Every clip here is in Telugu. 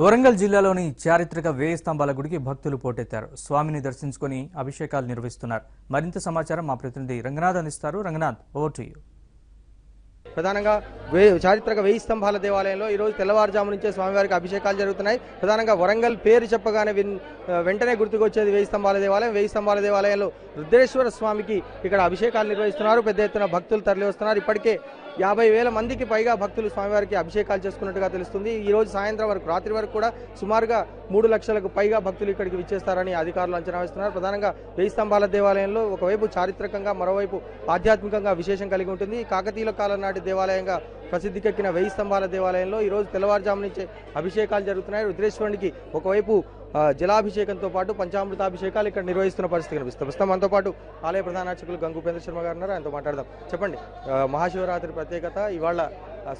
వరంగల్ జిల్లాలోని చారిత్రక వేయి స్తంభాల గుడికి భక్తులు పోటెత్తారు. స్వామిని దర్శించుకొని అభిషేకాలు నిర్వహిస్తున్నారు. మరింత సమాచారం మా ప్రతినిధి రంగనాథ్ అందిస్తారు. Ranganath, over to you. ప్రధానంగా చారిత్రక వేయి స్తంభాల దేవాలయంలో ఈరోజు తెల్లవారుజాము నుంచే స్వామివారికి అభిషేకాలు జరుగుతున్నాయి. ప్రధానంగా వరంగల్ పేరు చెప్పగానే వెంటనే గుర్తుకొచ్చేది వేయి స్తంభాల దేవాలయం. వేయి స్తంభాల దేవాలయంలో రుద్రేశ్వర స్వామికి ఇక్కడ అభిషేకాలు నిర్వహిస్తున్నారు. పెద్ద ఎత్తున భక్తులు తరలి వస్తున్నారు. ఇప్పటికే 50,000 మందికి పైగా భక్తులు స్వామివారికి అభిషేకాలు చేసుకున్నట్టుగా తెలుస్తుంది. ఈ రోజు సాయంత్రం వరకు, రాత్రి వరకు కూడా సుమారుగా 3 లక్షలకు పైగా భక్తులు ఇక్కడికి విచ్చేస్తారని అధికారులు అంచనా వేస్తున్నారు. ప్రధానంగా వేయి స్తంభాల దేవాలయంలో ఒకవైపు చారిత్రకంగా, మరోవైపు ఆధ్యాత్మికంగా విశేషం కలిగి ఉంటుంది. కాకతీయుల కాలం నాటి దేవాలయంగా ప్రసిద్ధికెక్కిన వేయి స్తంభాల దేవాలయంలో ఈరోజు తెల్లవారుజాము నుంచే అభిషేకాలు జరుగుతున్నాయి. రుద్రేశ్వరునికి ఒకవైపు జలాభిషేకంతో పాటు పంచామృతాభిషేకాలు ఇక్కడ నిర్వహిస్తున్న పరిస్థితి కనిపిస్తుంది. ప్రస్తుతం మనతో పాటు ఆలయ ప్రధాన అర్చకులు గంగు ఉపేంద్ర శర్మ గారు ఉన్నారు. ఆయనతో మాట్లాడదాం. చెప్పండి, మహాశివరాత్రి ప్రత్యేకత, ఇవాళ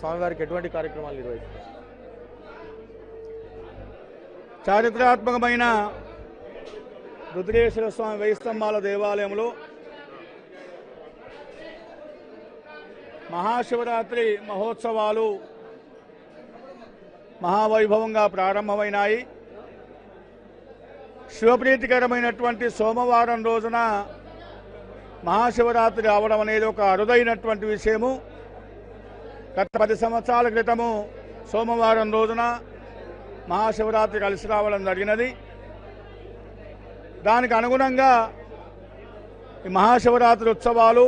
స్వామివారికి ఎటువంటి కార్యక్రమాలు నిర్వహిస్తారు? చారిత్రాత్మకమైన రుద్రేశ్వర స్వామి వేయి స్తంభాల దేవాలయంలో మహాశివరాత్రి మహోత్సవాలు మహావైభవంగా ప్రారంభమైనాయి. శివప్రీతికరమైనటువంటి సోమవారం రోజున మహాశివరాత్రి రావడం అనేది ఒక అరుదైనటువంటి విషయము. గత 10 సంవత్సరాల క్రితము సోమవారం రోజున మహాశివరాత్రి కలిసి రావడం జరిగినది. దానికి అనుగుణంగా ఈ మహాశివరాత్రి ఉత్సవాలు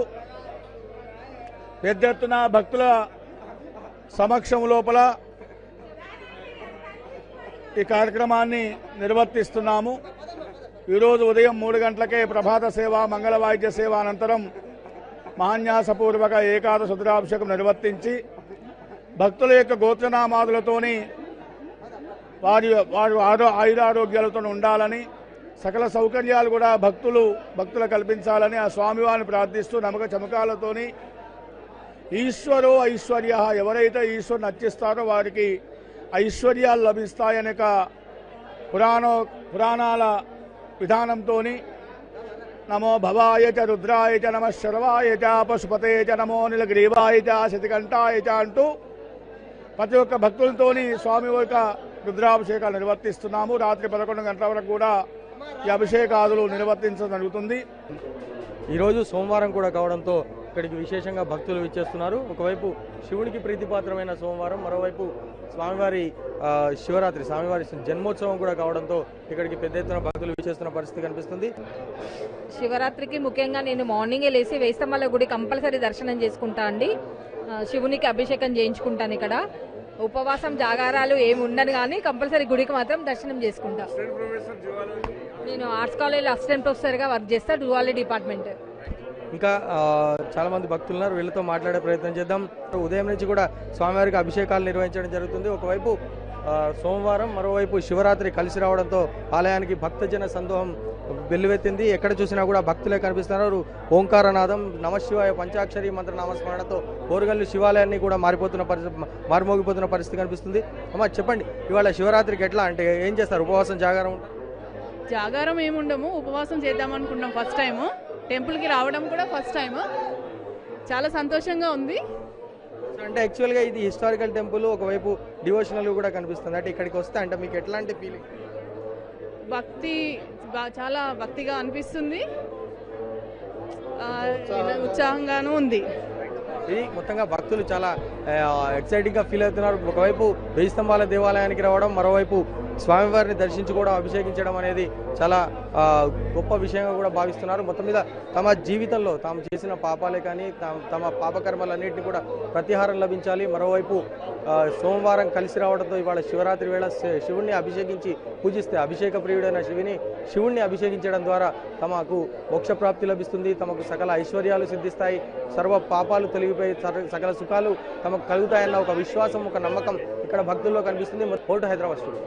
పెద్ద ఎత్తున భక్తుల సమక్షం లోపల ఈ కార్యక్రమాన్ని నిర్వర్తిస్తున్నాము. ఈరోజు ఉదయం 3 గంటలకే ప్రభాత సేవ, మంగళ వాయిద్య సేవ అనంతరం మహాన్యాసపూర్వక ఏకాదశ రుద్రాభిషేకం నిర్వర్తించి భక్తుల యొక్క గోత్రనామాదులతోని వారు ఆయురారోగ్యాలతో ఉండాలని, సకల సౌకర్యాలు కూడా భక్తులు కల్పించాలని ఆ స్వామివారిని ప్రార్థిస్తూ నమ్మక చమకాలతోని ఈశ్వరో ఐశ్వర్య, ఎవరైతే ఈశ్వరుని అర్చిస్తారో వారికి ఐశ్వర్యాలు లభిస్తాయనక పురాణాల విధానంతో నమో భవాయ చ రుద్రాయ చ నమ శర్వాయ చ పశుపతే చ నమో నీలగ్రీవాయ చ శతికంఠాయ చ అంటూ ప్రతి ఒక్క భక్తులతోని స్వామి యొక్క రుద్రాభిషేకాలు నిర్వర్తిస్తున్నాము. రాత్రి 11 గంటల వరకు కూడా ఈ అభిషేకాదులు నిర్వర్తించడం జరుగుతుంది. ఈరోజు సోమవారం కూడా కావడంతో ఇక్కడికి విశేషంగా భక్తులు విచ్చేస్తున్నారు. ఒకవైపు శివునికి ప్రీతిపాత్రమైన సోమవారం, మరోవైపు స్వామివారి శివరాత్రి, స్వామివారి జన్మోత్సవం కూడా కావడంతో ఇక్కడికి పెద్ద ఎత్తున భక్తులు విచ్చేస్తున్న పరిస్థితి కనిపిస్తుంది. శివరాత్రికి ముఖ్యంగా నేను మార్నింగే లేసి వేయి స్తంభాల గుడి కంపల్సరీ దర్శనం చేసుకుంటా అండి. శివునికి అభిషేకం చేయించుకుంటాను. ఇక్కడ ఉపవాసం జాగారాలు ఏమి ఉండను, కానీ కంపల్సరీ గుడికి మాత్రం దర్శనం చేసుకుంటా. నేను ఆర్ట్స్ కాలేజ్లో అసిస్టెంట్ ప్రొఫెసర్గా వర్క్ చేస్తా, జువాలజీ డిపార్ట్మెంట్. ఇంకా చాలా మంది భక్తులు ఉన్నారు, వీళ్ళతో మాట్లాడే ప్రయత్నం చేద్దాం. ఉదయం నుంచి కూడా స్వామివారికి అభిషేకాలు నిర్వహించడం జరుగుతుంది. ఒకవైపు సోమవారం, మరోవైపు శివరాత్రి కలిసి రావడంతో ఆలయానికి భక్తజన సందోహం వెల్లువెత్తింది. ఎక్కడ చూసినా కూడా భక్తులే కనిపిస్తున్నారు. ఓంకారనాదం, నమశివాయ పంచాక్షరి మంత్ర నామస్మరణతో ఓరుగల్లు శివాలయాన్ని కూడా మారుమోగిపోతున్న పరిస్థితి కనిపిస్తుంది. అమ్మ, చెప్పండి, ఇవాళ శివరాత్రికి ఎట్లా, అంటే ఏం చేస్తారు? ఉపవాసం, జాగారం ఏముండము, ఉపవాసం చేద్దామనుకున్నాం. ఫస్ట్ టైము టెంపుల్కి రావడం కూడా ఫస్ట్ టైము. చాలా సంతోషంగా ఉంది. అంటే యాక్చువల్గా ఇది హిస్టారికల్ టెంపుల్, ఒకవైపు డివోషనల్ కూడా కనిపిస్తుంది. అంటే ఇక్కడికి వస్తే అంటే మీకు ఎట్లాంటి ఫీలింగ్? చాలా భక్తిగా అనిపిస్తుంది, ఉత్సాహంగానూ ఉంది. ఇది మొత్తంగా భక్తులు చాలా ఎక్సైటింగ్గా ఫీల్ అవుతున్నారు. ఒకవైపు వేయి స్తంభాల దేవాలయానికి రావడం, మరోవైపు స్వామివారిని దర్శించుకోవడం, అభిషేకించడం అనేది చాలా గొప్ప విషయంగా కూడా భావిస్తున్నారు. మొత్తం మీద తమ జీవితంలో తాము చేసిన పాపాలే కానీ తమ పాపకర్మలన్నింటినీ కూడా ప్రతిహారం లభించాలి. మరోవైపు సోమవారం కలిసి రావడంతో ఇవాళ శివరాత్రి వేళ శివుణ్ణి అభిషేకించి పూజిస్తే, అభిషేక ప్రియుడైన శివుణ్ణి అభిషేకించడం ద్వారా తమకు మోక్షప్రాప్తి లభిస్తుంది, తమకు సకల ఐశ్వర్యాలు సిద్ధిస్తాయి, సర్వ పాపాలు తొలగిపోయి సకల సుఖాలు తమకు కలుగుతాయన్న ఒక విశ్వాసం, ఒక నమ్మకం ఇక్కడ భక్తుల్లో కనిపిస్తుంది. హైదరాబాద్ స్టూడియో.